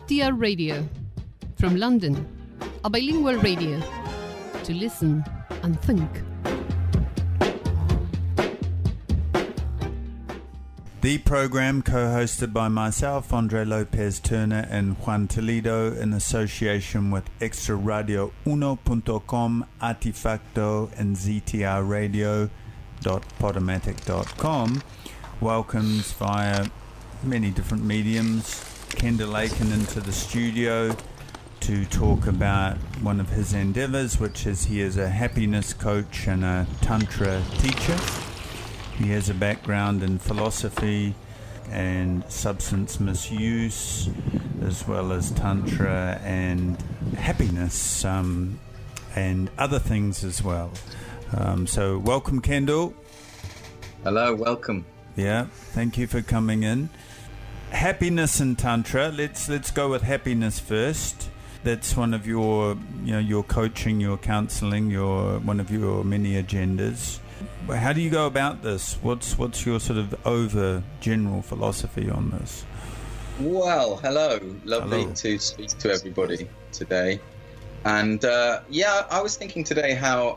TR Radio. From London, a bilingual radio to listen and think. The program co-hosted by myself, Andre Lopez Turner, and Juan Toledo in association with extraradio1.com, Artifacto, and ztrradio.podomatic.com welcomes via many different mediums Kendall Aiken into the studio to talk about one of his endeavors, which is he is a happiness coach and a Tantra teacher. He has a background in philosophy and substance misuse, as well as Tantra and happiness, and other things as well. So welcome, Kendall. Hello, welcome. Yeah, thank you for coming in. Happiness and Tantra. Let's go with happiness first. That's one of your, your coaching, your counseling, one of your many agendas. How do you go about this? What's your sort of general philosophy on this? Well, hello. Lovely to speak to everybody today. And I was thinking today how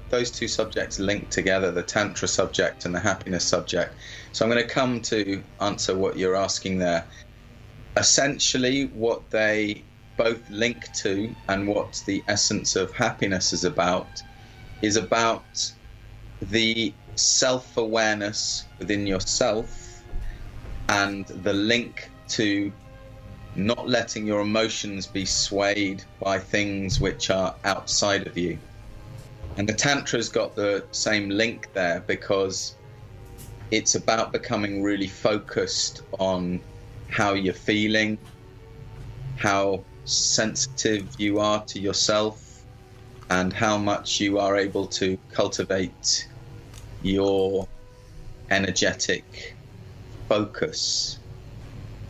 those two subjects link together, the Tantra subject and the happiness subject. So I'm going to come to answer what you're asking there. Essentially, what they both link to and what the essence of happiness is about the self-awareness within yourself and the link to not letting your emotions be swayed by things which are outside of you. And the Tantra's got the same link there because it's about becoming really focused on how you're feeling, how sensitive you are to yourself, and how much you are able to cultivate your energetic focus.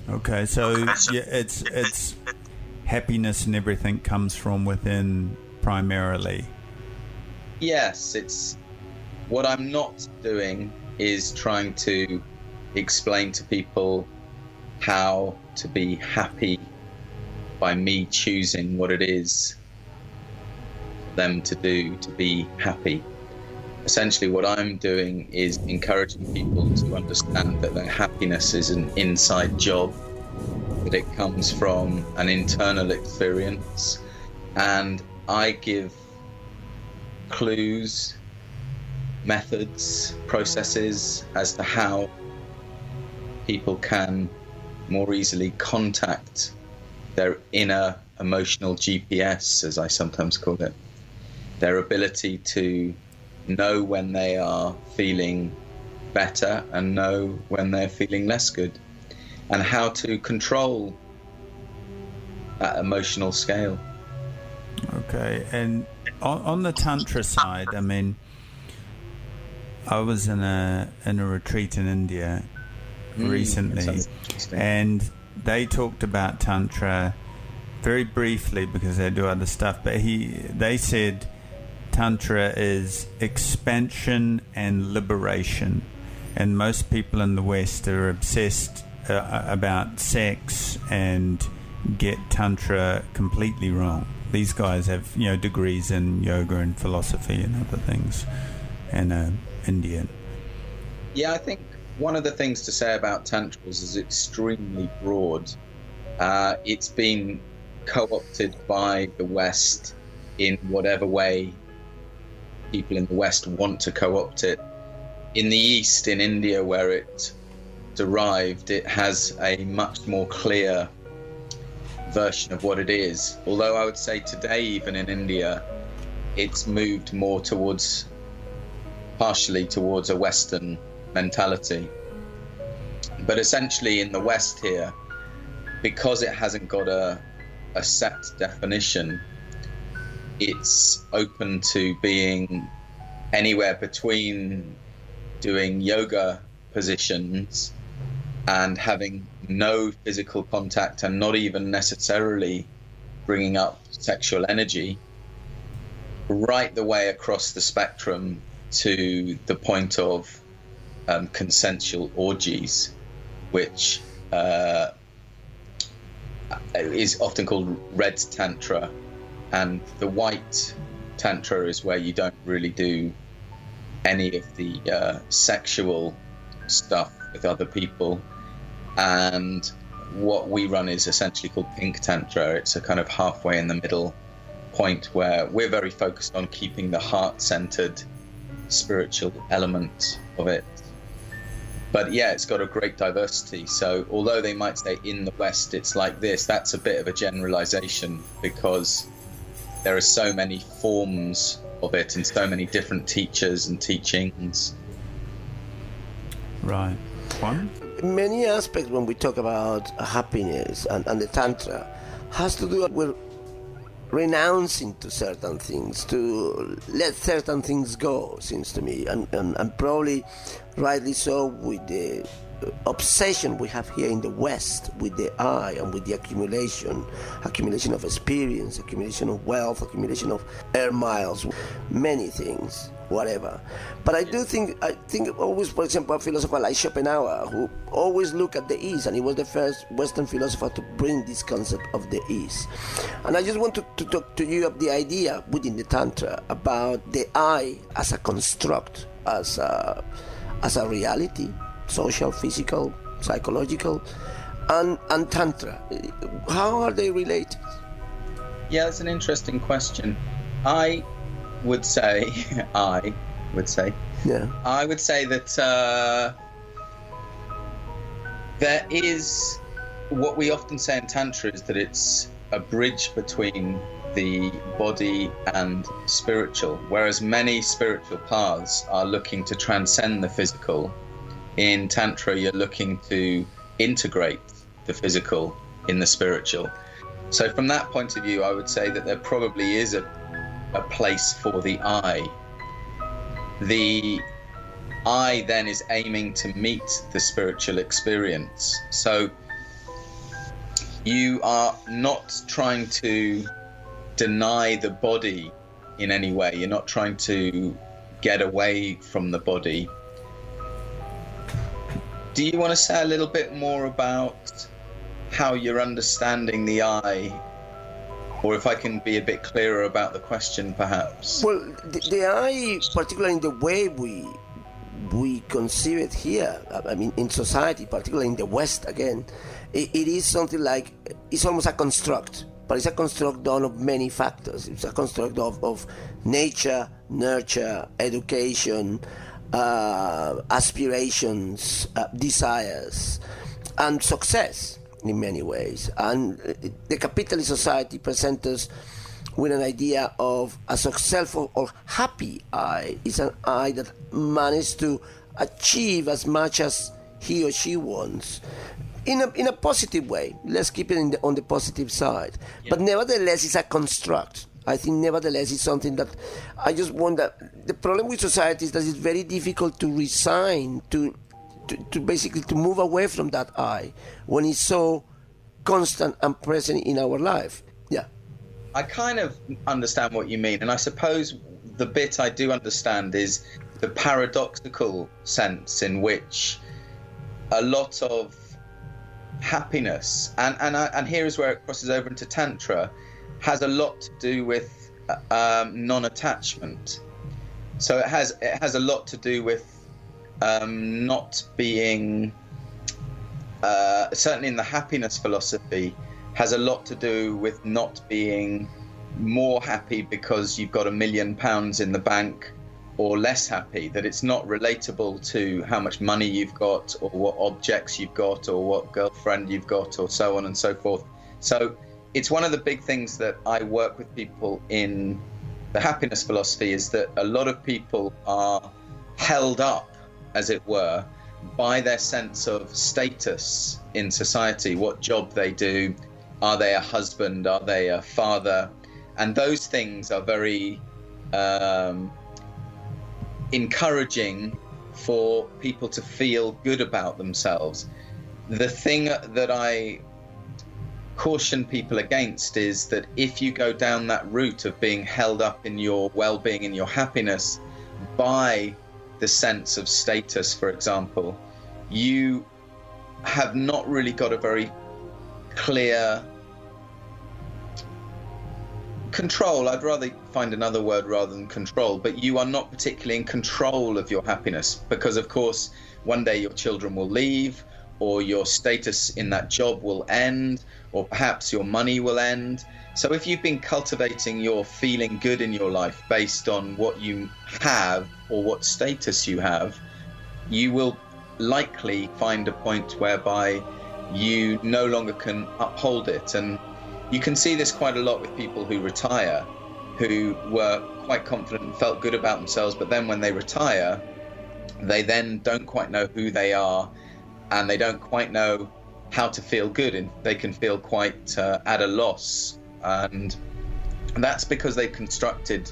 Okay, so it's happiness and everything comes from within primarily. Yes, it's what I'm not doing is trying to explain to people how to be happy by me choosing what it is for them to do to be happy. Essentially, what I'm doing is encouraging people to understand that their happiness is an inside job, that it comes from an internal experience, and I give clues, methods, processes as to how people can more easily contact their inner emotional GPS, as I sometimes call it, their ability to know when they are feeling better and know when they're feeling less good, and how to control that emotional scale. Okay, and on the Tantra side, I mean, I was in a retreat in India recently, and they talked about Tantra very briefly because they do other stuff, but they said Tantra is expansion and liberation, and most people in the West are obsessed about sex and get Tantra completely wrong. These guys have degrees in yoga and philosophy and other things, and Indian. Yeah, I think one of the things to say about Tantra is extremely broad. It's been co-opted by the West in whatever way people in the West want to co-opt it. In the East, in India, where it derived, it has a much more clear version of what it is. Although I would say today, even in India, it's moved more partially towards a Western mentality. But essentially in the West here, because it hasn't got a set definition, it's open to being anywhere between doing yoga positions and having no physical contact and not even necessarily bringing up sexual energy, right the way across the spectrum to the point of consensual orgies, which is often called red tantra, and the white tantra is where you don't really do any of the sexual stuff with other people, and what we run is essentially called pink tantra. It's a kind of halfway in the middle point where we're very focused on keeping the heart-centered spiritual element of it. But yeah, it's got a great diversity. So although they might say in the West it's like this, that's a bit of a generalization, because there are so many forms of it and so many different teachers and teachings. Right. One? Many aspects when we talk about happiness and the Tantra has to do with renouncing to certain things, to let certain things go, seems to me, and probably rightly so, with the obsession we have here in the West with the I and with the accumulation of experience, accumulation of wealth, accumulation of air miles, many things, whatever. But I think always, for example, a philosopher like Schopenhauer, who always looked at the East, and he was the first Western philosopher to bring this concept of the East. And I just want to talk to you of the idea within the Tantra about the I as a construct, as a reality, social, physical, psychological, and Tantra. How are they related? Yeah, that's an interesting question. I would say that there is, what we often say in Tantra is that it's a bridge between the body and spiritual, whereas many spiritual paths are looking to transcend the physical. In Tantra, you're looking to integrate the physical in the spiritual. So from that point of view, I would say that there probably is a place for the I. The I then is aiming to meet the spiritual experience. So you are not trying to deny the body in any way. You're not trying to get away from the body. Do you want to say a little bit more about how you're understanding the I? Or if I can be a bit clearer about the question, perhaps. Well, the I, particularly in the way we conceive it here, I mean, in society, particularly in the West, again, it is something like, it's almost a construct, but it's a construct done of many factors. It's a construct of nature, nurture, education, aspirations, desires, and success in many ways. And the capitalist society presents us with an idea of a successful or happy I. It's an I that managed to achieve as much as he or she wants in a positive way. Let's keep it on the positive side. Yeah. But nevertheless, it's a construct. I think nevertheless it's something that I just wonder. The problem with society is that it's very difficult to resign, to basically to move away from that I when it's so constant and present in our life. Yeah. I kind of understand what you mean, and I suppose the bit I do understand is the paradoxical sense in which a lot of happiness, and here is where it crosses over into Tantra, has a lot to do with non-attachment. So it has a lot to do with not being, certainly in the happiness philosophy, has a lot to do with not being more happy because you've got £1 million in the bank, or less happy, that it's not relatable to how much money you've got or what objects you've got or what girlfriend you've got or so on and so forth. So it's one of the big things that I work with people in the happiness philosophy, is that a lot of people are held up, as it were, by their sense of status in society, what job they do, are they a husband, are they a father, and those things are very encouraging for people to feel good about themselves. The thing that I caution people against is that if you go down that route of being held up in your well-being and your happiness by the sense of status, for example, you have not really got a very clear control. I'd rather find another word rather than control, but you are not particularly in control of your happiness, because of course one day your children will leave, or your status in that job will end, or perhaps your money will end. So if you've been cultivating your feeling good in your life based on what you have or what status you have, you will likely find a point whereby you no longer can uphold it. And you can see this quite a lot with people who retire, who were quite confident and felt good about themselves, but then when they retire, they then don't quite know who they are, and they don't quite know how to feel good, and they can feel quite at a loss. And that's because they've constructed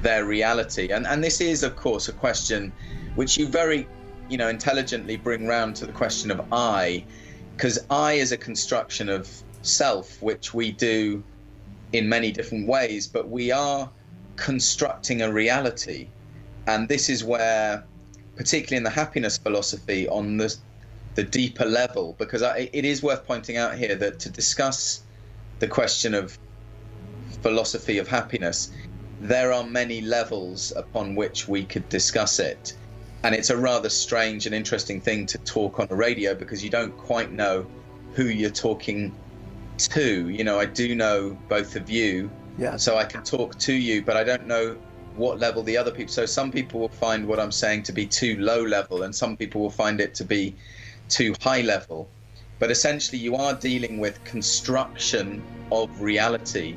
their reality. And this is, of course, a question which you very, intelligently bring round to the question of I, because I is a construction of self, which we do in many different ways, but we are constructing a reality. And this is where, particularly in the happiness philosophy, on the deeper level, because it is worth pointing out here that to discuss the question of philosophy of happiness, there are many levels upon which we could discuss it. And it's a rather strange and interesting thing to talk on a radio, because you don't quite know who you're talking to. I do know both of you, so I can talk to you, but I don't know what level the other people. So some people will find what I'm saying to be too low level, and some people will find it to be too high level. But essentially you are dealing with construction of reality,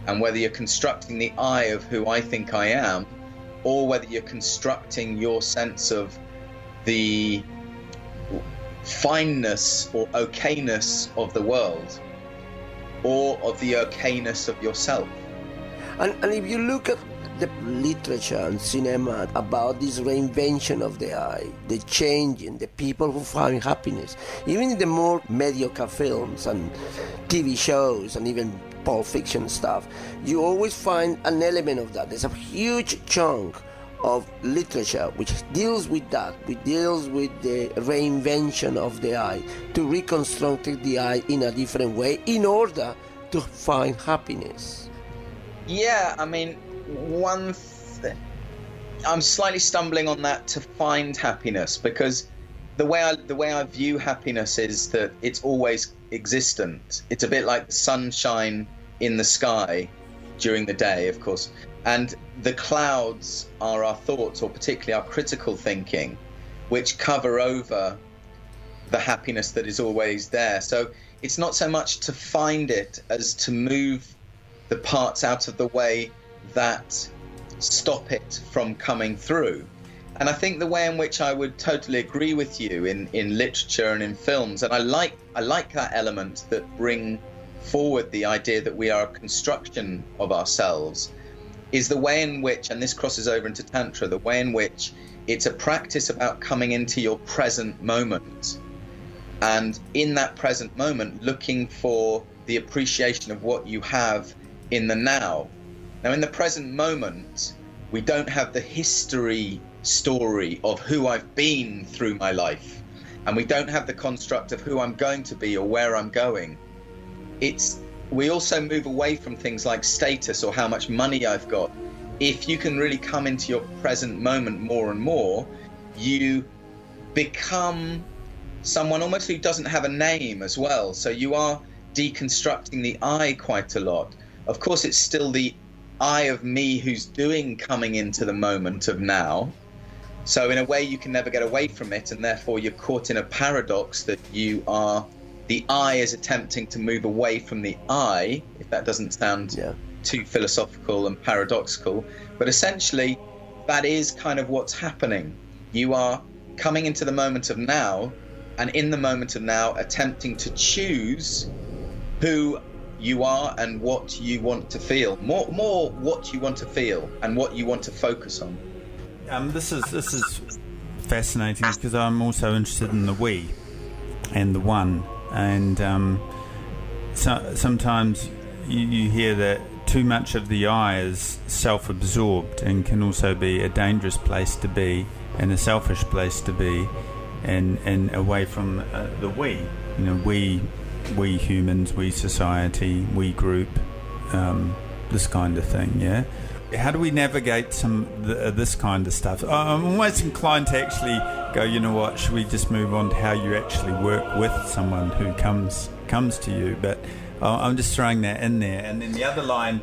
and whether you're constructing the I of who I think I am, or whether you're constructing your sense of the fineness or okayness of the world, or of the okayness of yourself. And if you look at the literature and cinema about this reinvention of the I, the changing, the people who find happiness, even in the more mediocre films and TV shows and even Pulp Fiction stuff, you always find an element of that. There's a huge chunk of literature which deals with that, which deals with the reinvention of the I, to reconstruct the I in a different way in order to find happiness. Yeah, I mean, I'm slightly stumbling on that, to find happiness, because the way I view happiness is that it's always existent. It's a bit like the sunshine in the sky during the day, of course, and the clouds are our thoughts, or particularly our critical thinking, which cover over the happiness that is always there. So it's not so much to find it as to move the parts out of the way that stop it from coming through. And I think the way in which I would totally agree with you in literature and in films, and I like that element that bring forward the idea that we are a construction of ourselves, is the way in which, and this crosses over into Tantra, the way in which it's a practice about coming into your present moment. And in that present moment, looking for the appreciation of what you have in the now. Now, in the present moment, we don't have the history story of who I've been through my life, and we don't have the construct of who I'm going to be or where I'm going. We also move away from things like status or how much money I've got. If you can really come into your present moment more and more, you become someone almost who doesn't have a name as well. So you are deconstructing the I quite a lot. Of course, it's still the I of me who's coming into the moment of now. So in a way, you can never get away from it, and therefore you're caught in a paradox that the I is attempting to move away from the I, if that doesn't sound too philosophical and paradoxical. But essentially, that is kind of what's happening. You are coming into the moment of now, and in the moment of now, attempting to choose who you are and what you want to feel. More what you want to feel and what you want to focus on. This is fascinating, because I'm also interested in the we and the one. And so sometimes you hear that too much of the I is self-absorbed, and can also be a dangerous place to be, and a selfish place to be, and away from the we. We humans, we society, we group. this kind of thing, yeah? How do we navigate this kind of stuff? I'm almost inclined to actually go, you know what, should we just move on to how you actually work with someone who comes to you? But I'm just throwing that in there. And then another line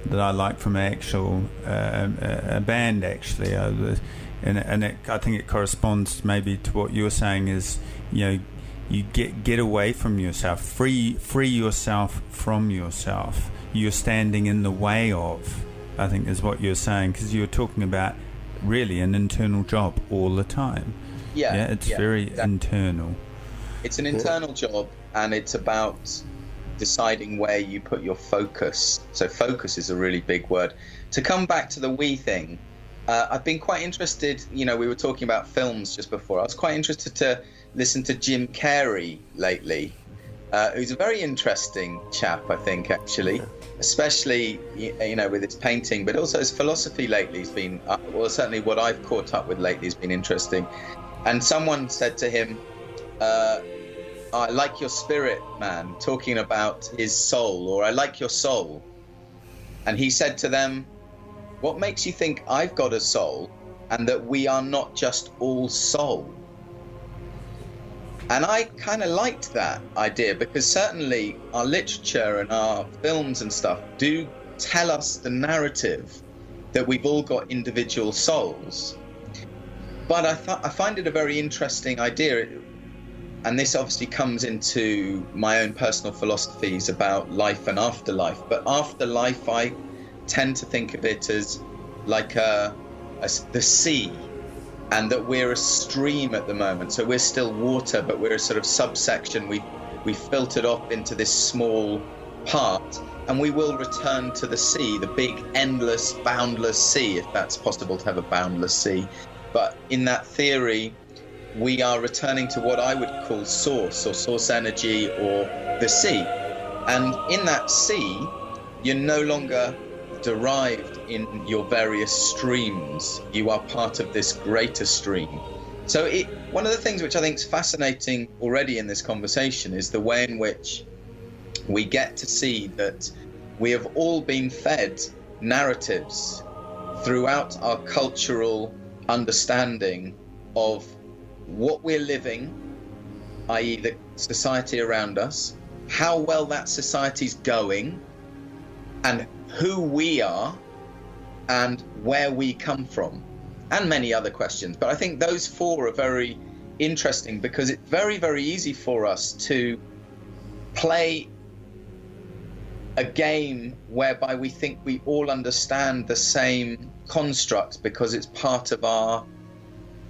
that I like from actual a band, actually, and I think it corresponds maybe to what you're saying is, you know, you get away from yourself, free yourself from yourself. You're standing in the way of, I think is what you're saying, because you're talking about really an internal job all the time. It's very internal. It's an internal job, and it's about deciding where you put your focus. So focus is a really big word. To come back to the we thing, I've been quite interested, you know, we were talking about films just before. I was quite interested to listen to Jim Carrey lately, who's a very interesting chap, I think, actually, especially, you know, with his painting, but also his philosophy lately has been, well, certainly what I've caught up with lately has been interesting. And someone said to him, I like your spirit, man, talking about his soul, or I like your soul. And he said to them, what makes you think I've got a soul and that we are not just all soul? And I kind of liked that idea, because certainly our literature and our films and stuff do tell us the narrative that we've all got individual souls. But I find it a very interesting idea, and this obviously comes into my own personal philosophies about life and afterlife. But afterlife, I tend to think of it as like the sea, and that we're a stream at the moment. So we're still water, but we're a sort of subsection. We filtered off into this small part, and we will return to the sea, the big, endless, boundless sea, if that's possible to have a boundless sea. But in that theory, we are returning to what I would call source, or source energy, or the sea. And in that sea, you're no longer derived in your various streams. You are part of this greater stream. So one of the things which I think is fascinating already in this conversation is the way in which we get to see that we have all been fed narratives throughout our cultural understanding of what we're living, i.e. the society around us, how well that society's going, and who we are, and where we come from, and many other questions. But I think those four are very interesting, because it's very, very easy for us to play a game whereby we think we all understand the same construct because it's part of our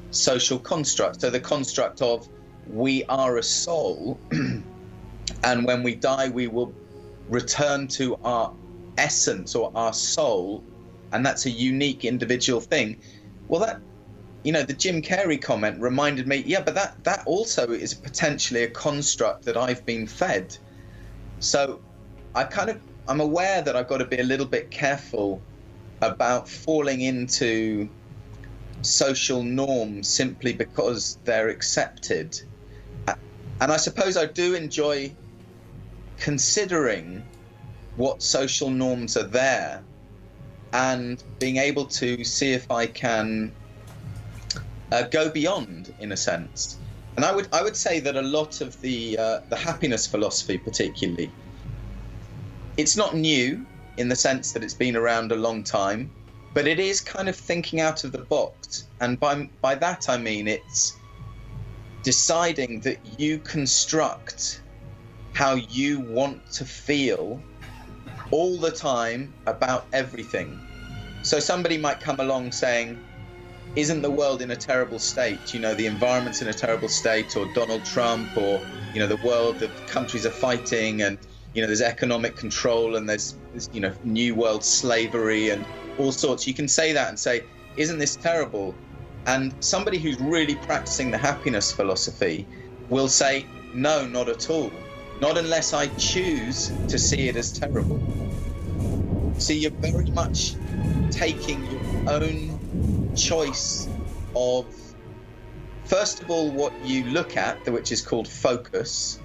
social construct. So the construct of we are a soul, and when we die we will return to our essence or our soul, and that's a unique individual thing. Well, that, you know, the Jim Carrey comment reminded me, but that also is potentially a construct that I've been fed. So I'm aware that I've got to be a little bit careful about falling into social norms simply because they're accepted. And I suppose I do enjoy considering what social norms are there and being able to see if I can go beyond, in a sense. And I would say that a lot of the happiness philosophy, particularly, it's not new in the sense that it's been around a long time, but it is kind of thinking out of the box. And by that I mean it's deciding that you construct how you want to feel all the time about everything. So somebody might come along saying, isn't the world in a terrible state? You know, the environment's in a terrible state, or Donald Trump, or, you know, the world, the countries are fighting, and, you know, there's economic control, and there's you know, new world slavery and all sorts. You can say that and say, isn't this terrible? And somebody who's really practicing the happiness philosophy will say, no, not at all. Not unless I choose to see it as terrible. So you're very much taking your own choice of, first of all, what you look at, which is called focus,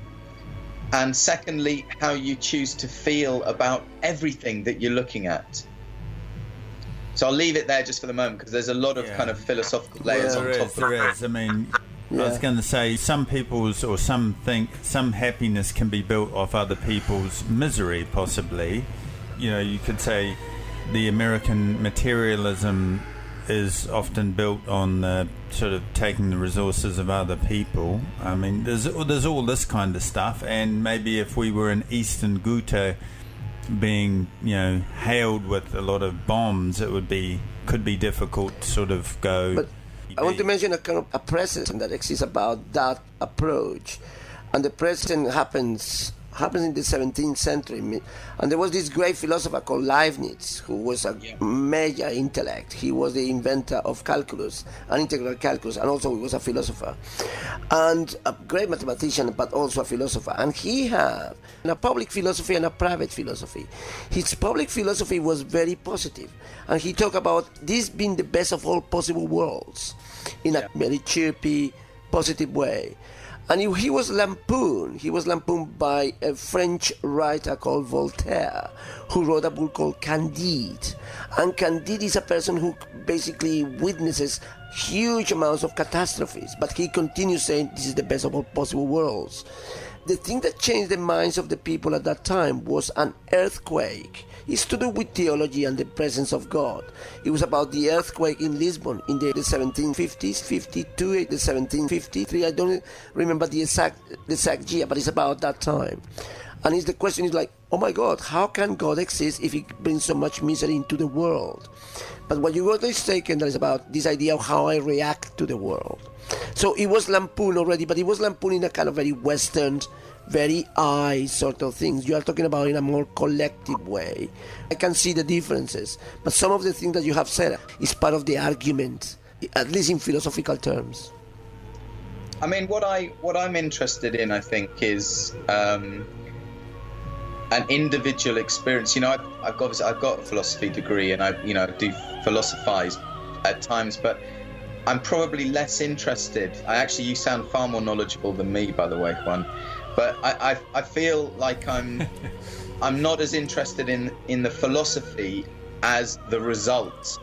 and secondly, how you choose to feel about everything that you're looking at. So I'll leave it there just for the moment, because there's a lot of kind of philosophical layers on top of it. There is. I mean, I was going to say, some think some happiness can be built off other people's misery, possibly. You know, you could say the American materialism is often built on sort of taking the resources of other people. I mean, there's all this kind of stuff, and maybe if we were in Eastern Ghouta being, you know, hailed with a lot of bombs, it could be difficult to sort of go. But I want to mention a kind of a precedent that exists about that approach, and the precedent happens in the 17th century. And there was this great philosopher called Leibniz, who was a major intellect. He was the inventor of calculus and integral calculus, and also he was a philosopher and a great mathematician, but also a philosopher. And he had a public philosophy and a private philosophy. His public philosophy was very positive, and he talked about this being the best of all possible worlds in a very chirpy, positive way. And he was lampooned. He was lampooned by a French writer called Voltaire, who wrote a book called Candide. And Candide is a person who basically witnesses huge amounts of catastrophes, but he continues saying this is the best of all possible worlds. The thing that changed the minds of the people at that time was an earthquake. It's to do with theology and the presence of God. It was about the earthquake in Lisbon in the 1750s, 52, the 1753. I don't remember the exact year, but it's about that time. And the question is like, oh my God, how can God exist if He brings so much misery into the world? But what you got is taken, that is about this idea of how I react to the world. So it was lampoon already, but it was lampoon in a kind of very Western, very I sort of things. You are talking about in a more collective way. I can see the differences, but some of the things that you have said is part of the argument, at least in philosophical terms. I mean, what I'm interested in, I think, is an individual experience. You know, I've got a philosophy degree, and I do philosophize at times, but I'm probably less interested. You sound far more knowledgeable than me, by the way, Juan. But I feel like I'm not as interested in the philosophy as the result.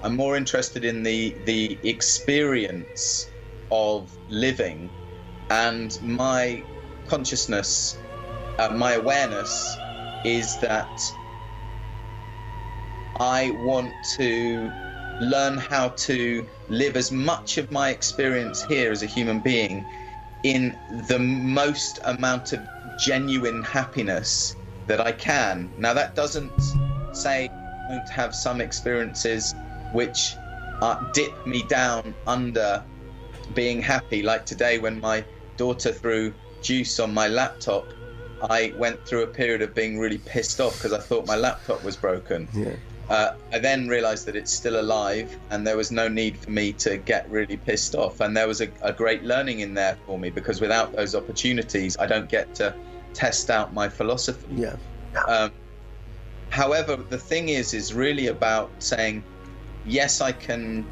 I'm more interested in the experience of living, and my consciousness, my awareness is that I want to learn how to live as much of my experience here as a human being in the most amount of genuine happiness that I can. Now, that doesn't say I don't have some experiences which dip me down under being happy. Like today, when my daughter threw juice on my laptop, I went through a period of being really pissed off because I thought my laptop was broken. Yeah. I then realized that it's still alive, and there was no need for me to get really pissed off. And there was a great learning in there for me, because without those opportunities, I don't get to test out my philosophy. Yeah. However, the thing is really about saying, yes, I can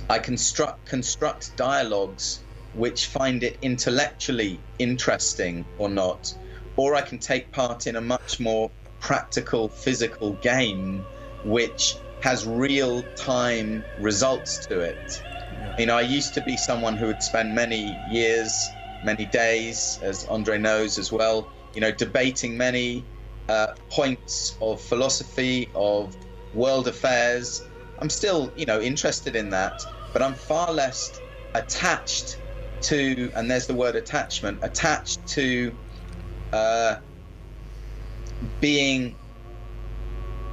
construct dialogues which find it intellectually interesting or not, or I can take part in a much more practical physical game which has real-time results to it. Yeah. You know, I used to be someone who would spend many years, many days, as Andre knows as well, you know, debating many points of philosophy, of world affairs. I'm still, you know, interested in that, but I'm far less attached to, and there's the word attachment, attached to being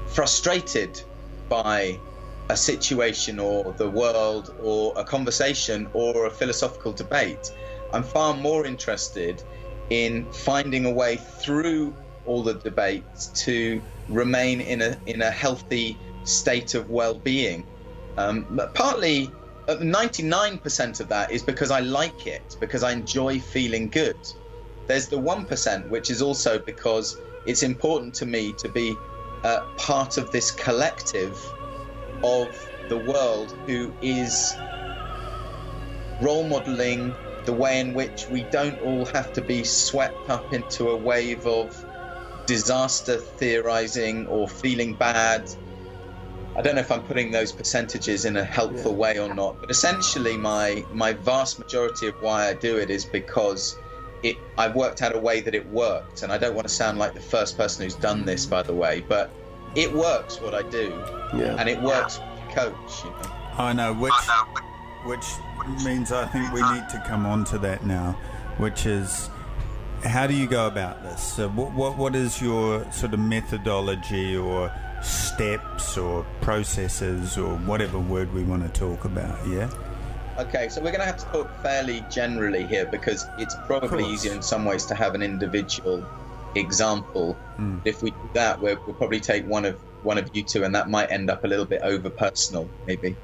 frustrated by a situation or the world or a conversation or a philosophical debate. I'm far more interested in finding a way through all the debates to remain in a healthy state of well-being. But partly, 99% of that is because I like it, because I enjoy feeling good. There's the 1%, which is also because it's important to me to be part of this collective of the world who is role modeling the way in which we don't all have to be swept up into a wave of disaster theorizing or feeling bad. I don't know if I'm putting those percentages in a helpful way or not, but essentially my vast majority of why I do it is because I've worked out a way that it worked. And I don't want to sound like the first person who's done this, by the way, but it works what I do, and it works with coach, you know. I know, which means I think we need to come on to that now, which is, how do you go about this? So what is your sort of methodology or steps or processes or whatever word we want to talk about? Okay, so we're going to have to talk fairly generally here, because it's probably easier in some ways to have an individual example. If we do that, we'll probably take one of you two, and that might end up a little bit over personal, maybe.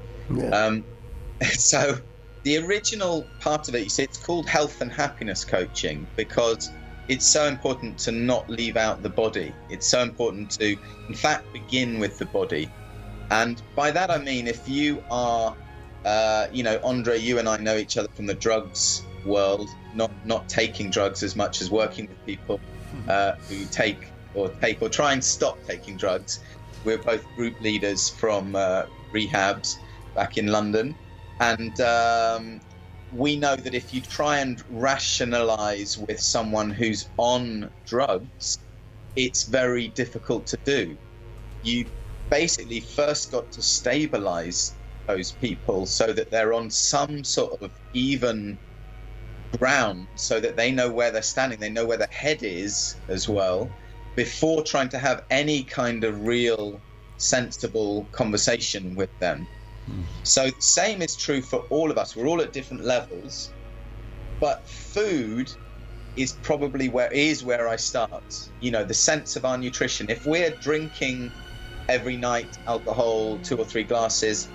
So the original part of it, you see, it's called health and happiness coaching because it's so important to not leave out the body. It's so important to, in fact, begin with the body. And by that I mean, if you are, Andre, you and I know each other from the drugs world, not taking drugs as much as working with people who take or try and stop taking drugs. We're both group leaders from rehabs back in London. And we know that if you try and rationalize with someone who's on drugs, it's very difficult to do. You basically first got to stabilize those people so that they're on some sort of even ground, so that they know where they're standing, they know where their head is as well, before trying to have any kind of real sensible conversation with them. So the same is true for all of us. We're all at different levels, but food is probably where I start. You know, the sense of our nutrition. If we're drinking every night alcohol, 2 or 3 glasses,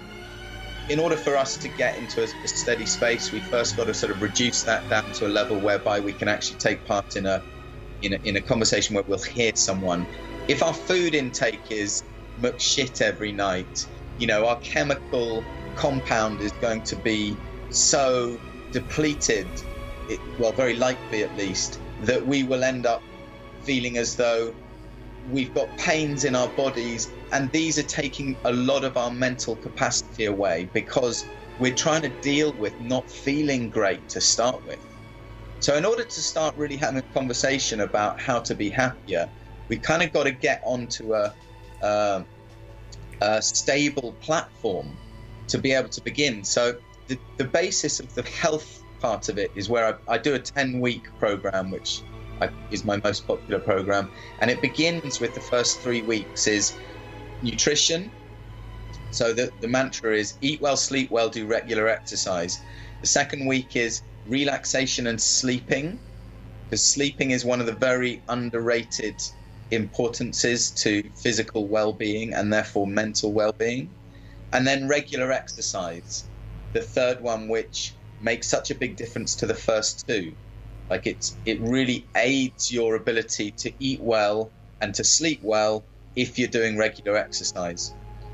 in order for us to get into a steady space, we first got to sort of reduce that down to a level whereby we can actually take part in a conversation where we'll hear someone. If our food intake is McShit every night, you know, our chemical compound is going to be so depleted, very likely at least, that we will end up feeling as though we've got pains in our bodies, and these are taking a lot of our mental capacity away because we're trying to deal with not feeling great to start with. So in order to start really having a conversation about how to be happier, we kind of got to get onto a stable platform to be able to begin. So the basis of the health part of it is where I do a 10-week program, which is my most popular program, and it begins with the first 3 weeks is nutrition. So the mantra is eat well, sleep well, do regular exercise. The second week is relaxation and sleeping, because sleeping is one of the very underrated importances to physical well-being and therefore mental well-being. And then regular exercise, the third one, which makes such a big difference to the first two. Like it really aids your ability to eat well and to sleep well if you're doing regular exercise.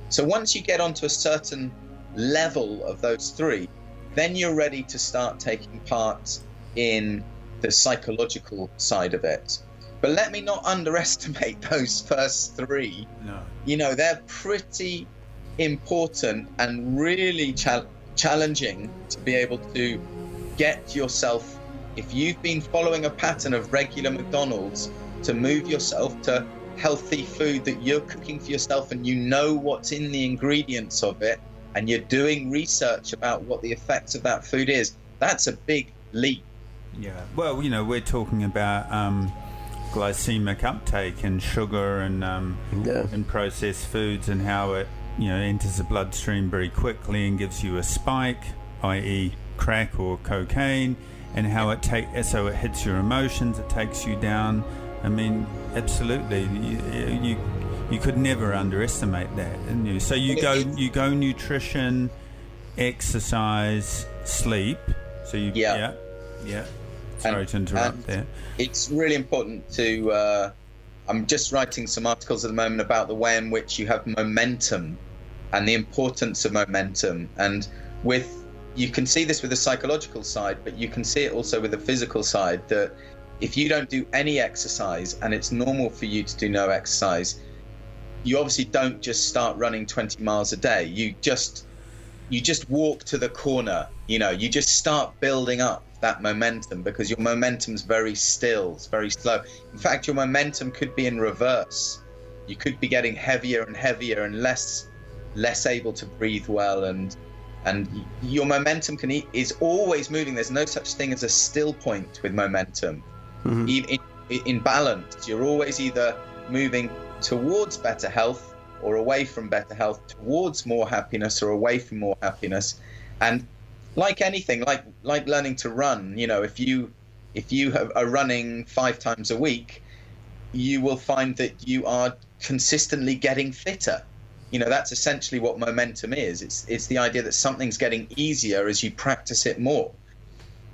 So once you get onto a certain level of those 3, then you're ready to start taking part in the psychological side of it. But let me not underestimate those first 3. No. You know, they're pretty important and really challenging to be able to get yourself, if you've been following a pattern of regular McDonald's, to move yourself to healthy food that you're cooking for yourself and you know what's in the ingredients of it, and you're doing research about what the effects of that food is. That's a big leap. Yeah. Well, you know, we're talking about glycemic uptake and sugar and processed foods, and how it, you know, enters the bloodstream very quickly and gives you a spike, i.e. crack or cocaine, and how it hits your emotions, it takes you down. I mean, absolutely, you could never underestimate that, didn't you? So you go nutrition, exercise, sleep. So you yeah. Sorry to interrupt there. It's really important to. I'm just writing some articles at the moment about the way in which you have momentum and the importance of momentum. And with you can see this with the psychological side, but you can see it also with the physical side, that if you don't do any exercise, and it's normal for you to do no exercise, you obviously don't just start running 20 miles a day. You just walk to the corner, you know, you just start building up that momentum, because your momentum's very still, it's very slow. In fact, your momentum could be in reverse. You could be getting heavier and heavier and less able to breathe well, and your momentum is always moving. There's no such thing as a still point with momentum. Mm-hmm. In balance, you're always either moving towards better health or away from better health, towards more happiness or away from more happiness. And like anything, like learning to run, you know, if you are running 5 times a week, you will find that you are consistently getting fitter. You know, that's essentially what momentum is. It's the idea that something's getting easier as you practice it more.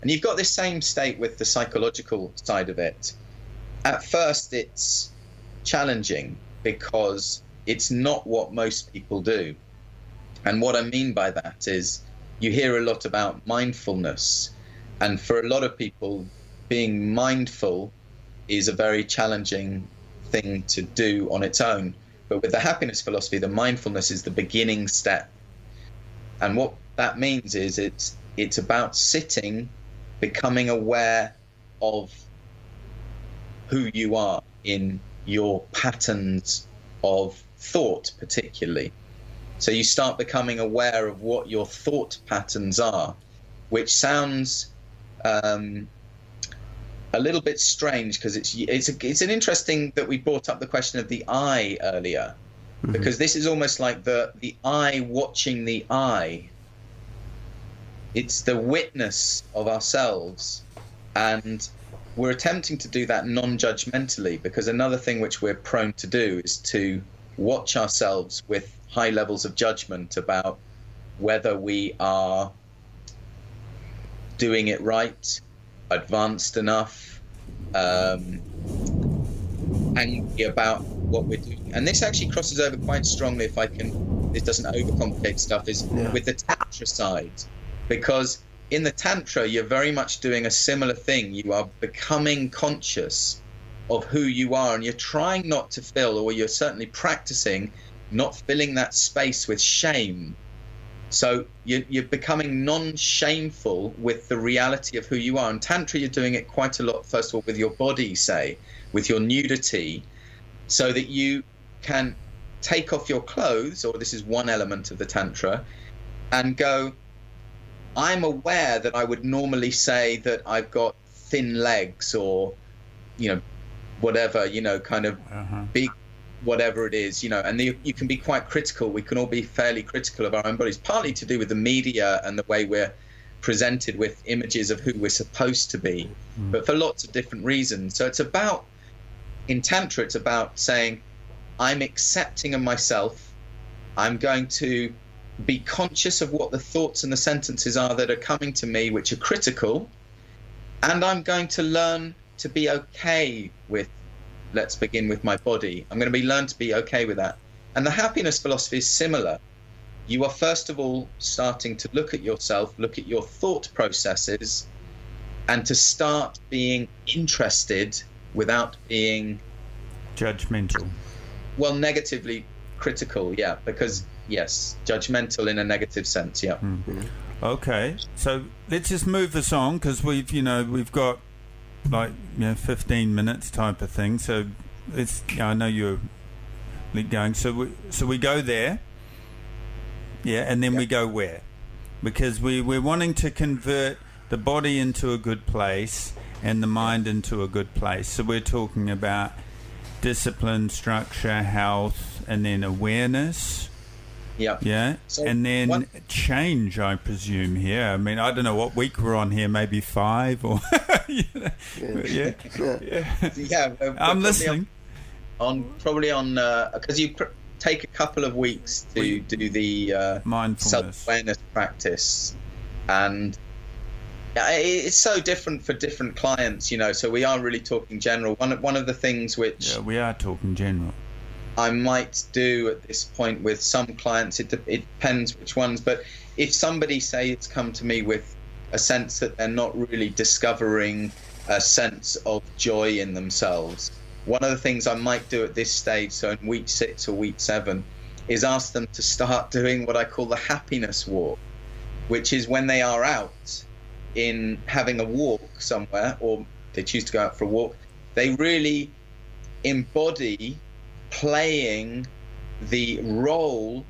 And you've got this same state with the psychological side of it. At first, it's challenging because it's not what most people do. And what I mean by that is you hear a lot about mindfulness. And for a lot of people, being mindful is a very challenging thing to do on its own. But with the happiness philosophy, the mindfulness is the beginning step. And what that means is it's about sitting, becoming aware of who you are in your patterns of thought, particularly. So you start becoming aware of what your thought patterns are, which sounds a little bit strange, because it's an interesting that we brought up the question of the eye earlier, because this is almost like the eye watching the eye. It's the witness of ourselves, and we're attempting to do that non-judgmentally, because another thing which we're prone to do is to watch ourselves with high levels of judgment about whether we are doing it right, advanced enough, angry about what we're doing. And this actually crosses over quite strongly, if I can, this doesn't overcomplicate stuff, with the Tantra side. Because in the Tantra, you're very much doing a similar thing. You are becoming conscious of who you are, and you're trying not to fill, or you're certainly practicing not filling that space with shame. So you're becoming non-shameful with the reality of who you are. In Tantra, you're doing it quite a lot, first of all, with your body, say, with your nudity, so that you can take off your clothes, or this is one element of the Tantra, and go, I'm aware that I would normally say that I've got thin legs, or, you know, whatever, you know, kind of big, whatever it is, you know, and you can be quite critical. We can all be fairly critical of our own bodies, partly to do with the media and the way we're presented with images of who we're supposed to be, but for lots of different reasons. So it's about, in Tantra, it's about saying, I'm accepting of myself. I'm going to be conscious of what the thoughts and the sentences are that are coming to me, which are critical. And I'm going to learn to be okay with, let's begin with my body. I'm going to learn to be okay with that. And the happiness philosophy is similar. You are first of all starting to look at yourself, look at your thought processes, and to start being interested without being judgmental. Well, negatively critical, yeah, because yes, judgmental in a negative sense, yeah. Okay, so let's just move this on, because we've got like 15 minutes type of thing. So it's I know you're going. So we go there, and then we go where, because we're wanting to convert the body into a good place and the mind into a good place. So we're talking about discipline, structure, health, and then awareness. Yeah. So and then change, I presume, here. I mean, I don't know what week we're on here, maybe 5 or... I'm listening. Probably on... Because you take a couple of weeks to do the self-awareness practice. And it's so different for different clients, so we are really talking general. One of the things which... Yeah, we are talking general. I might do at this point with some clients, it depends which ones, but if somebody say it's come to me with a sense that they're not really discovering a sense of joy in themselves, one of the things I might do at this stage, so in week 6 or week 7, is ask them to start doing what I call the happiness walk, which is when they are out in having a walk somewhere, or they choose to go out for a walk, they really embody playing the role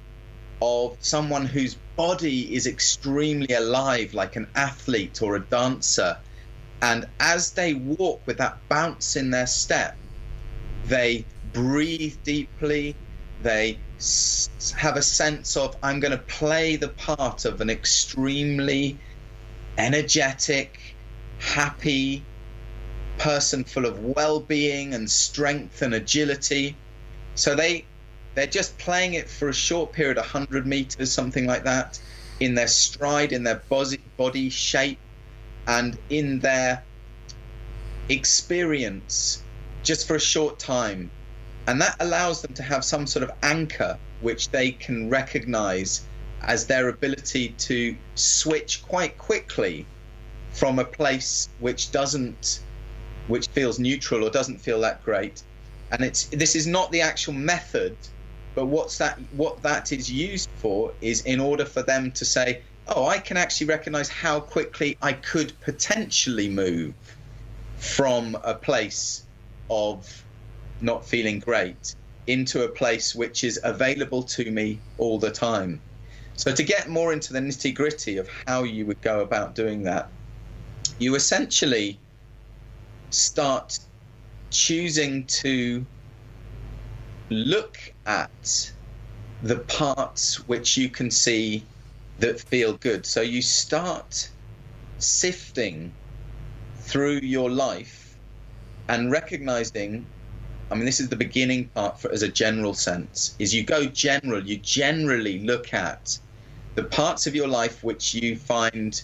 of someone whose body is extremely alive, like an athlete or a dancer. And as they walk with that bounce in their step, they breathe deeply, they have a sense of, I'm going to play the part of an extremely energetic, happy person full of well-being and strength and agility. So they're just playing it for a short period, 100 meters, something like that, in their stride, in their body shape, and in their experience, just for a short time. And that allows them to have some sort of anchor which they can recognize as their ability to switch quite quickly from a place which feels neutral or doesn't feel that great. And this is not the actual method, but what that is used for is in order for them to say, oh, I can actually recognize how quickly I could potentially move from a place of not feeling great into a place which is available to me all the time. So to get more into the nitty-gritty of how you would go about doing that, you essentially start choosing to look at the parts which you can see that feel good. So you start sifting through your life and recognizing, I mean, this is the beginning part as a general sense, is you generally look at the parts of your life which you find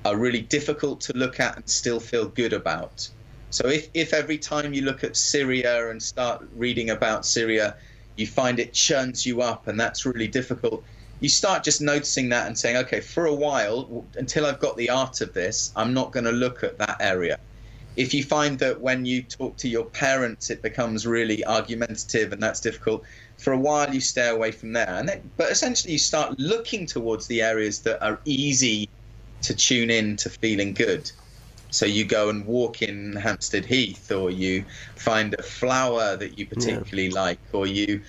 are really difficult to look at and still feel good about. So if every time you look at Syria and start reading about Syria, you find it churns you up and that's really difficult, you start just noticing that and saying, okay, for a while, until I've got the art of this, I'm not going to look at that area. If you find that when you talk to your parents, it becomes really argumentative and that's difficult, for a while you stay away from there. But essentially you start looking towards the areas that are easy to tune in to feeling good. So you go and walk in Hampstead Heath, or you find a flower that you particularly like, or you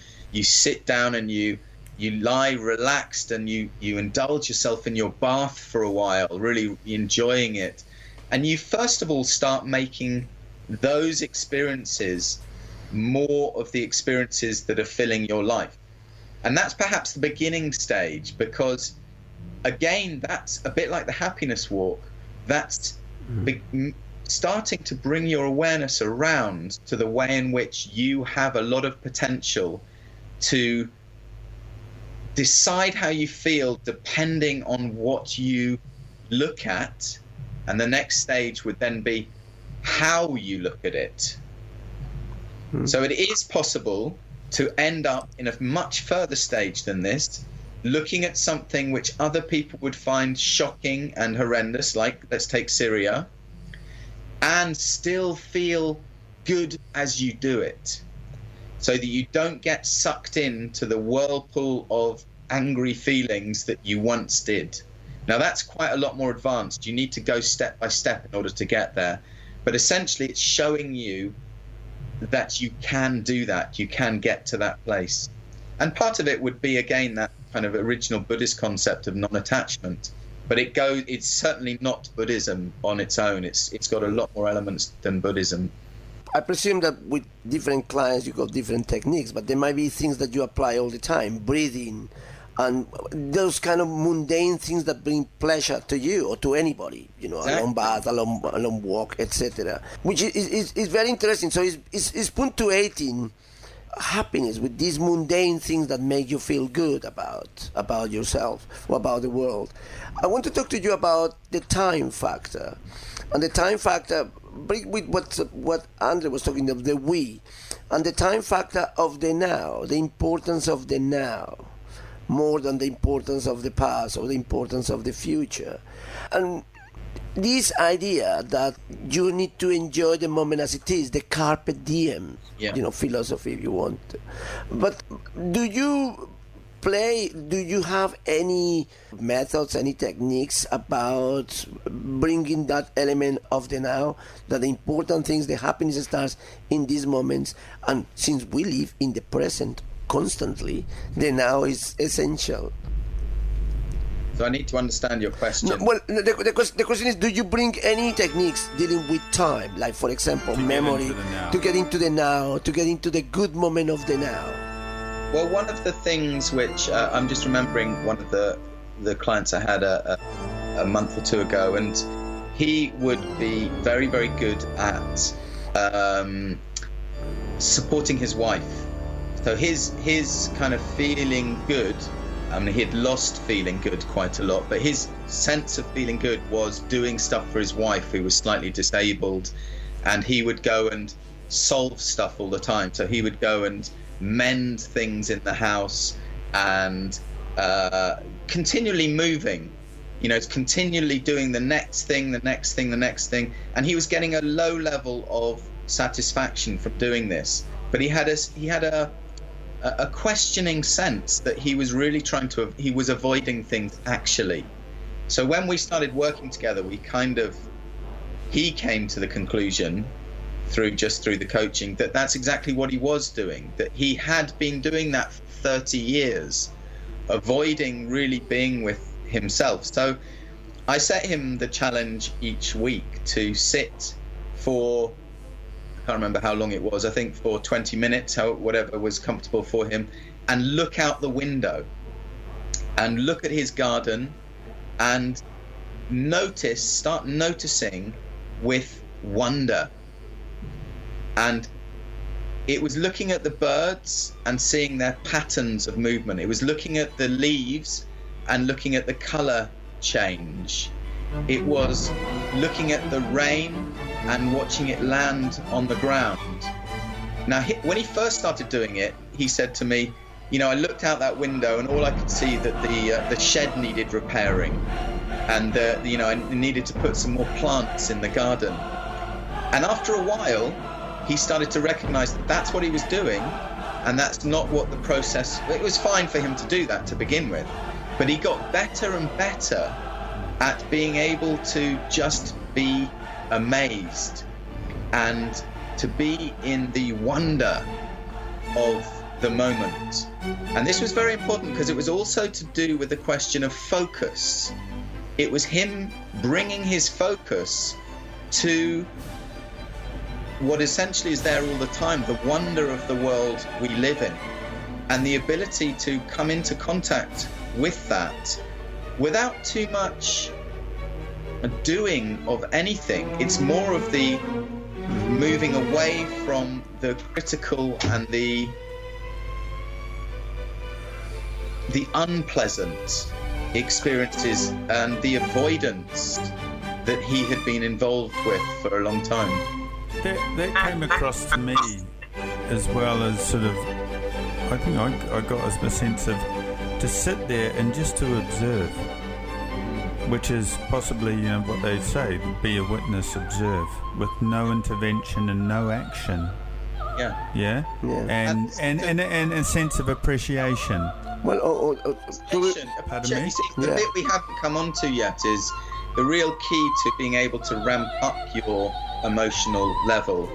sit down and you lie relaxed and you indulge yourself in your bath for a while, really enjoying it. And you first of all start making those experiences more of the experiences that are filling your life. And that's perhaps the beginning stage, because again, that's a bit like the happiness walk. That's starting to bring your awareness around to the way in which you have a lot of potential to decide how you feel depending on what you look at. And the next stage would then be how you look at it. So it is possible to end up in a much further stage than this, looking at something which other people would find shocking and horrendous, like, let's take Syria, and still feel good as you do it, so that you don't get sucked into the whirlpool of angry feelings that you once did. Now, that's quite a lot more advanced. You need to go step by step in order to get there. But essentially, it's showing you that you can do that. You can get to that place. And part of it would be, again, that kind of original Buddhist concept of non-attachment. But it's certainly not Buddhism on its own. It's got a lot more elements than Buddhism. I presume that with different clients you got different techniques, but there might be things that you apply all the time, breathing, and those kind of mundane things that bring pleasure to you or to anybody, exactly. A long bath, a long walk, etc. Which is very interesting. So it's punctuating happiness with these mundane things that make you feel good about yourself or about the world. I want to talk to you about the time factor. And the time factor, with what Andre was talking of, the we, and the time factor of the now, the importance of the now. more than the importance of the past or the importance of the future. And this idea that you need to enjoy the moment as it is, the carpe diem, philosophy, if you want. But do you have any methods, any techniques about bringing that element of the now, that the important things, the happiness starts in these moments, and since we live in the present constantly, the now is essential? So I need to understand your question. No, well, the question is, do you bring any techniques dealing with time, like, for example, memory, to get into the now, to get into the good moment of the now? Well, one of the things which I'm just remembering, one of the clients I had a month or two ago, and he would be very, very good at supporting his wife. So his kind of feeling good, I mean, he had lost feeling good quite a lot, but his sense of feeling good was doing stuff for his wife, who was slightly disabled, and he would go and solve stuff all the time. So he would go and mend things in the house and continually moving, continually doing the next thing, and he was getting a low level of satisfaction from doing this. But he had a questioning sense that he was really he was avoiding things actually. So when we started working together, he came to the conclusion through the coaching that that's exactly what he was doing, that he had been doing that for 30 years, avoiding really being with himself. So I set him the challenge each week to sit for, I can't remember how long it was, I think for 20 minutes, whatever was comfortable for him, and look out the window and look at his garden and start noticing with wonder. And it was looking at the birds and seeing their patterns of movement. It was looking at the leaves and looking at the color change. It was looking at the rain and watching it land on the ground. Now, when he first started doing it, he said to me, I looked out that window and all I could see that the shed needed repairing, and I needed to put some more plants in the garden. And after a while, he started to recognize that that's what he was doing, and that's not what the process. It was fine for him to do that to begin with, but he got better and better at being able to just be amazed and to be in the wonder of the moment. And this was very important because it was also to do with the question of focus. It was him bringing his focus to what essentially is there all the time, the wonder of the world we live in, and the ability to come into contact with that without too much doing of anything. It's more of the moving away from the critical and the unpleasant experiences and the avoidance that he had been involved with for a long time. That came across to me as well as sort of, I think I got a sense of to sit there and just to observe, which is possibly, what they say, be a witness, observe, with no intervention and no action. Yeah. And a sense of appreciation. Well, pardon me? The bit we haven't come on to yet is the real key to being able to ramp up your emotional level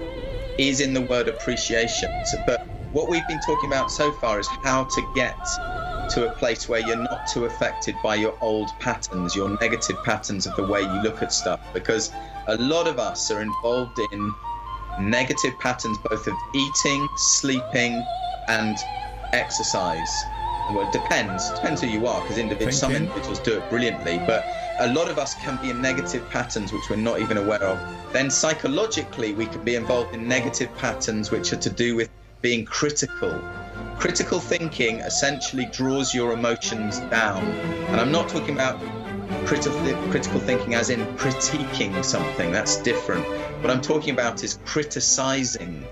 is in the word appreciation. But what we've been talking about so far is how to get to a place where you're not too affected by your old patterns, your negative patterns of the way you look at stuff, because a lot of us are involved in negative patterns both of eating, sleeping and exercise. Well, it depends who you are, because some individuals do it brilliantly, but a lot of us can be in negative patterns which we're not even aware of. Then psychologically we can be involved in negative patterns which are to do with being critical. Critical thinking essentially draws your emotions down. And I'm not talking about critical thinking as in critiquing something, that's different. What I'm talking about is criticizing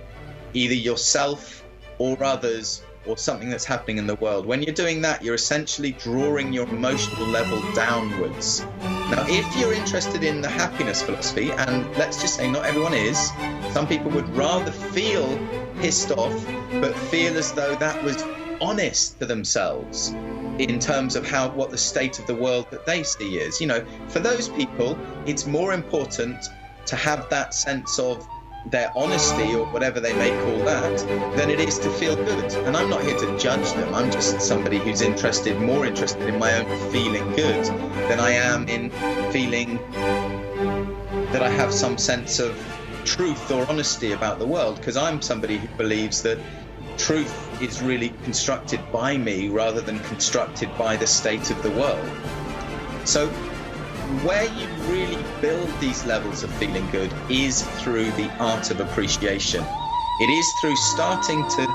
either yourself or others or something that's happening in the world. When you're doing that, you're essentially drawing your emotional level downwards. Now, if you're interested in the happiness philosophy, and let's just say not everyone is, some people would rather feel pissed off, but feel as though that was honest to themselves in terms of what the state of the world that they see is. For those people, it's more important to have that sense of their honesty, or whatever they may call that, than it is to feel good. And I'm not here to judge them. I'm just somebody who's more interested in my own feeling good than I am in feeling that I have some sense of truth or honesty about the world, because I'm somebody who believes that truth is really constructed by me rather than constructed by the state of the world. So where you really build these levels of feeling good is through the art of appreciation. It is through starting to,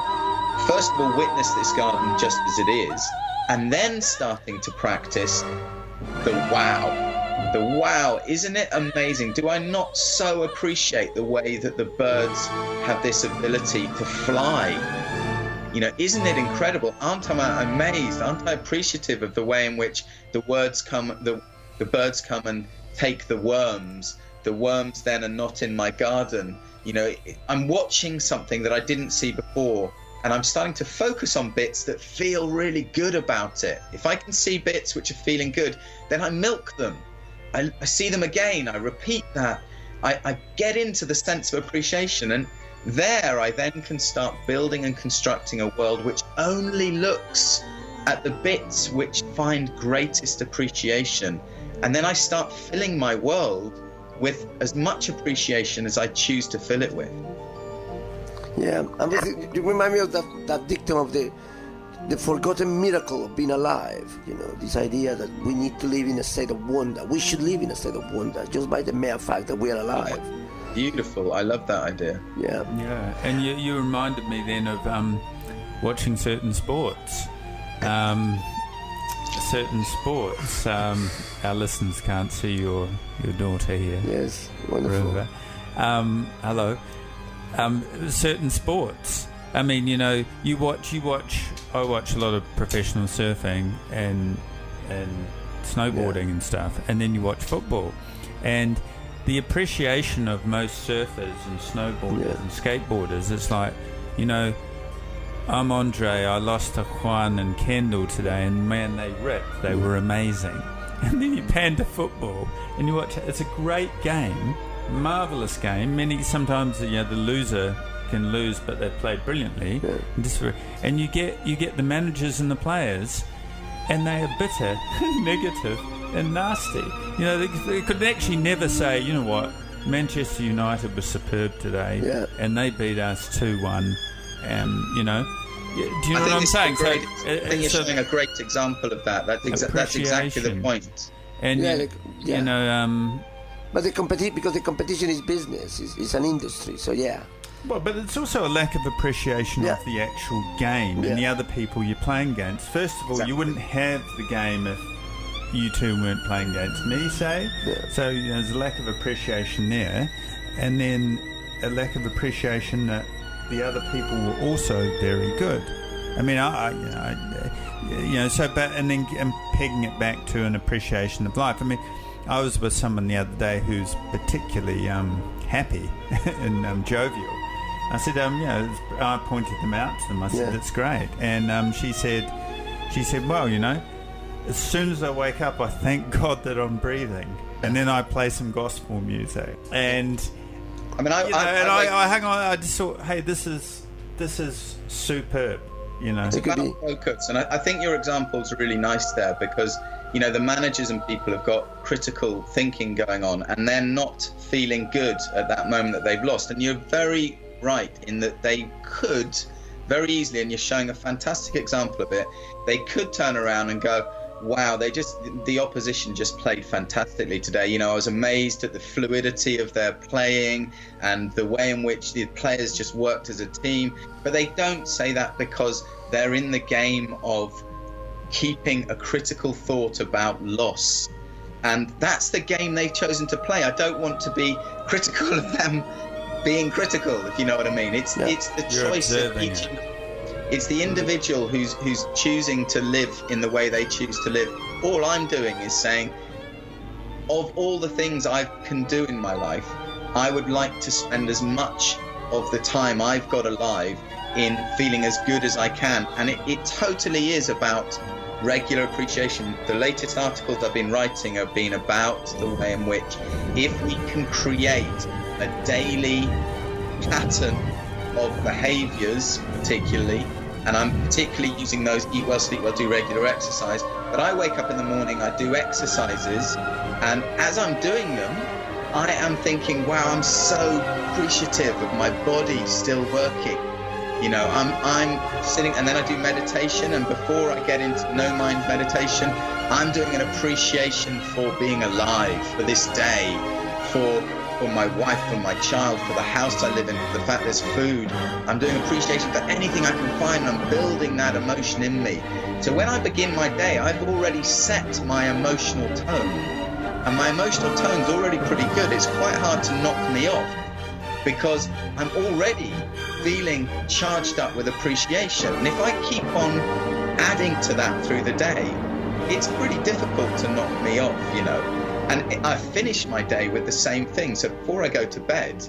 first of all, witness this garden just as it is, and then starting to practice the wow. The wow, isn't it amazing? Do I not so appreciate the way that the birds have this ability to fly? Isn't it incredible? Aren't I amazed? Aren't I appreciative of the way in which the birds come and take the worms. The worms then are not in my garden. I'm watching something that I didn't see before, and I'm starting to focus on bits that feel really good about it. If I can see bits which are feeling good, then I milk them. I see them again. I repeat that. I get into the sense of appreciation, and there I then can start building and constructing a world which only looks at the bits which find greatest appreciation. And then I start filling my world with as much appreciation as I choose to fill it with. Yeah, and you remind me of that dictum of the forgotten miracle of being alive. This idea that we need to live in a state of wonder. We should live in a state of wonder just by the mere fact that we are alive. Beautiful. I love that idea. Yeah. Yeah, and you reminded me then of watching certain sports. Our listeners can't see your daughter here. Yes, wonderful. Hello. Certain sports. I mean, you watch. I watch a lot of professional surfing and snowboarding and stuff, and then you watch football, and the appreciation of most surfers and snowboarders and skateboarders. It's like, I'm Andre, I lost to Juan and Kendall today, and man, they ripped. They were amazing. And then you pan to football and you watch it. It's a great game, marvellous game. Sometimes the loser can lose, but they played brilliantly. Yeah. And you get the managers and the players, and they are bitter, negative, and nasty. They could actually never say, you know what, Manchester United was superb today, and they beat us 2-1. Do you know what I'm saying? I think you're showing a great example of that. That's exactly the point. And but because the competition is business, it's an industry. So Well, but it's also a lack of appreciation of the actual game and the other people you're playing against. First of all, you wouldn't have the game if you two weren't playing against me, say. Yeah. So there's a lack of appreciation there, and then a lack of appreciation that the other people were also very good. I mean, and then pegging it back to an appreciation of life. I mean, I was with someone the other day who's particularly happy and jovial. I said, I pointed them out to them. I said, it's great. And she said, well, as soon as I wake up, I thank God that I'm breathing. And then I play some gospel music. And I mean, I hang on. I just thought, hey, this is superb. It's about focus, and I think your example's really nice there because the managers and people have got critical thinking going on, and they're not feeling good at that moment that they've lost. And you're very right in that they could very easily, and you're showing a fantastic example of it. They could turn around and go, wow, the opposition just played fantastically today. I was amazed at the fluidity of their playing and the way in which the players just worked as a team. But they don't say that because they're in the game of keeping a critical thought about loss. And that's the game they've chosen to play. I don't want to be critical of them being critical, if you know what I mean. It's the choice of each. It's the individual who's choosing to live in the way they choose to live. All I'm doing is saying, of all the things I can do in my life, I would like to spend as much of the time I've got alive in feeling as good as I can. And it totally is about regular appreciation. The latest articles I've been writing have been about the way in which, if we can create a daily pattern of behaviors, particularly, and I'm particularly using those eat well, sleep well, do regular exercise, but I wake up in the morning, I do exercises, and as I'm doing them, I am thinking, wow, I'm so appreciative of my body still working. You know, I'm sitting, and then I do meditation, and before I get into no mind meditation, I'm doing an appreciation for being alive, for this day, for my wife, for my child, for the house I live in, for the fact there's food. I'm doing appreciation for anything I can find, and I'm building that emotion in me. So when I begin my day, I've already set my emotional tone, and my emotional tone's already pretty good. It's quite hard to knock me off, because I'm already feeling charged up with appreciation. And if I keep on adding to that through the day, it's pretty difficult to knock me off, you know. And I finish my day with the same thing. So before I go to bed,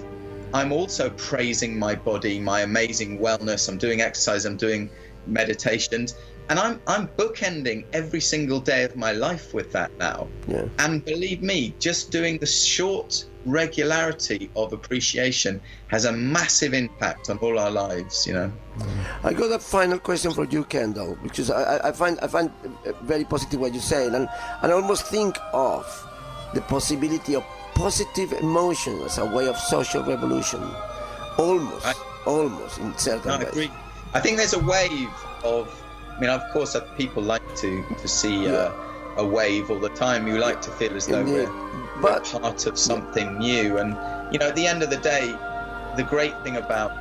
I'm also praising my body, my amazing wellness. I'm doing exercise, I'm doing meditations, and I'm bookending every single day of my life with that now. Yeah. And believe me, just doing the short regularity of appreciation has a massive impact on all our lives, you know. I got a final question for you, Kendall, because I find very positive what you say, and I almost think of the possibility of positive emotion as a way of social revolution, almost in certain ways. I agree. I think there's a wave of, I mean, of course, people like to see a wave all the time. You like to feel as though we're part of something new. And, you know, at the end of the day, the great thing about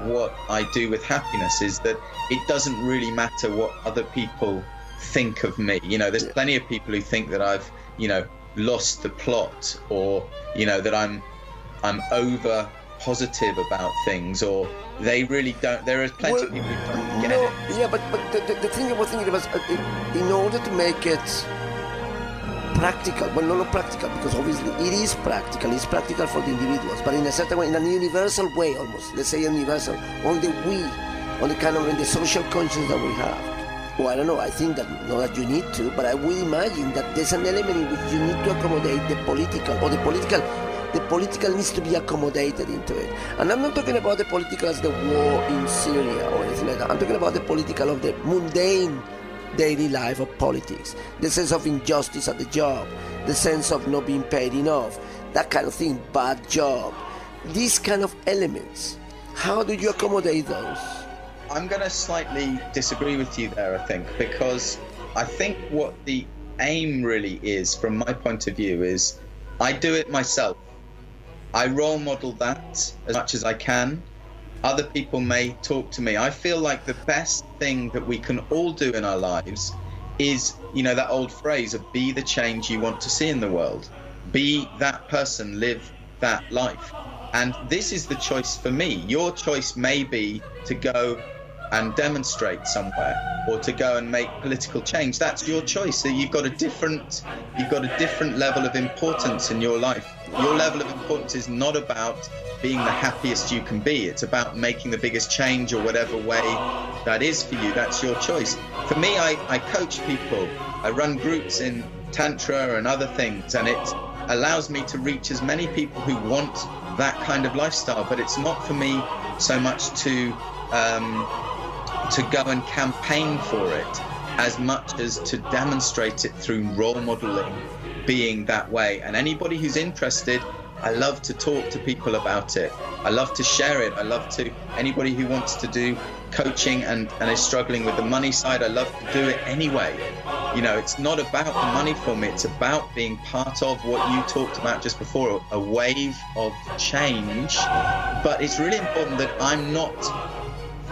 what I do with happiness is that it doesn't really matter what other people think of me. You know, there's plenty of people who think that I've, you know, lost the plot, or, you know, that I'm over positive about things, or they really don't. There are plenty of people who don't get it. Yeah, but the thing I was thinking was, in order to make it practical, well, not practical, because obviously it is practical. It's practical for the individuals, but in a certain way, in a universal way, almost. Let's say universal on the kind of in the social conscience that we have. Well, I don't know. I think that not that you need to, but I would imagine that there's an element in which you need to accommodate the political, or the political needs to be accommodated into it. And I'm not talking about the political as the war in Syria or anything like that. I'm talking about the political of the mundane daily life of politics, the sense of injustice at the job, the sense of not being paid enough, that kind of thing, bad job, these kind of elements. How do you accommodate those? I'm going to slightly disagree with you there, I think, because I think what the aim really is, from my point of view, is I do it myself. I role model that as much as I can. Other people may talk to me. I feel like the best thing that we can all do in our lives is, you know, that old phrase of be the change you want to see in the world. Be that person, live that life. And this is the choice for me. Your choice may be to go and demonstrate somewhere, or to go and make political change. That's your choice. So you've got a different level of importance in your life. Your level of importance is not about being the happiest you can be. It's about making the biggest change, or whatever way that is for you. That's your choice. For me, I coach people. I run groups in Tantra and other things, and it allows me to reach as many people who want that kind of lifestyle. But it's not for me so much to go and campaign for it, as much as to demonstrate it through role modeling, being that way. And anybody who's interested, I love to talk to people about it. I love to share it. I love to, anybody who wants to do coaching and is struggling with the money side, I love to do it anyway. You know, it's not about the money for me. It's about being part of what you talked about just before, a wave of change. But it's really important that I'm not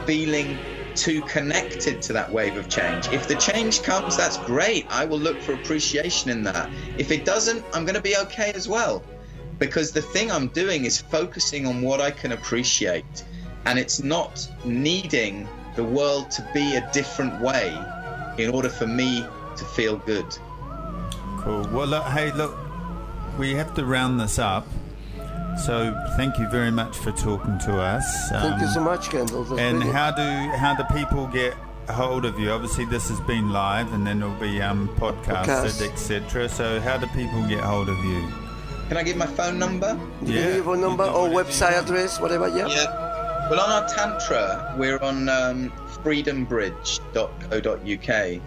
feeling too connected to that wave of change. If the change comes, that's great. I will look for appreciation in that. If it doesn't, I'm going to be okay as well. Because the thing I'm doing is focusing on what I can appreciate. And it's not needing the world to be a different way in order for me to feel good. Cool. Well, look, we have to round this up. So thank you very much for talking to us. Thank you so much, Kendall. That's and brilliant. how do people get a hold of you? Obviously, this has been live, and then it'll be podcasted, etc. So how do people get hold of you? Can I give my phone number? Give me your phone number or website address, whatever. Yeah. Well, on our Tantra, we're on freedombridge.co.uk.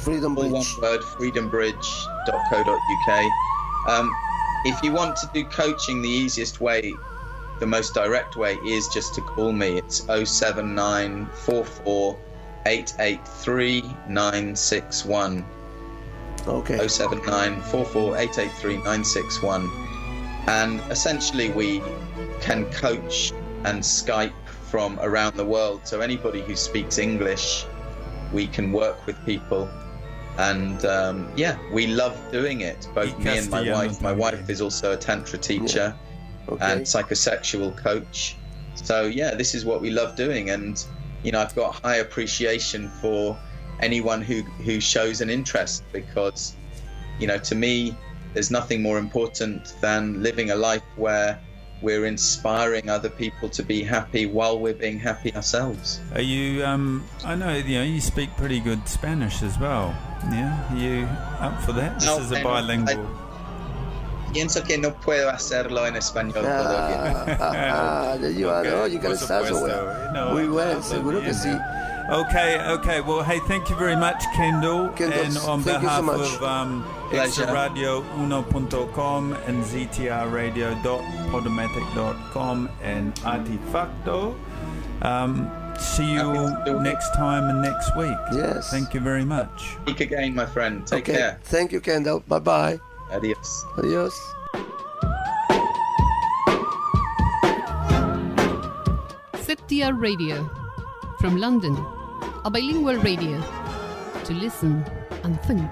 Freedom All Bridge. one word, freedombridge.co.uk. If you want to do coaching, the easiest way, the most direct way, is just to call me. It's 07944 883 961. Okay. 07944 883 961. And essentially we can coach and Skype from around the world. So anybody who speaks English, we can work with people. And we love doing it, both me and my wife. My wife is also a Tantra teacher and psychosexual coach. So this is what we love doing. And I've got high appreciation for anyone who shows an interest, because to me there's nothing more important than living a life where we're inspiring other people to be happy while we're being happy ourselves. Are you I know you speak pretty good Spanish as well. Yeah, are you up for that? This is a bilingual. Pienso que no puedo hacerlo en español todavía. There you are. No, you gotta start somewhere. Muy bueno, seguro que sí. Okay. Well, hey, thank you very much, Kendall. And on behalf of extraradio1.com and ztrradio.podomatic.com and Artifacto. See you next time and next week. Yes. Thank you very much. Speak again, my friend. Take care. Thank you, Kendall. Bye-bye. Adios. Adios. Septia Radio. From London, a bilingual radio to listen and think.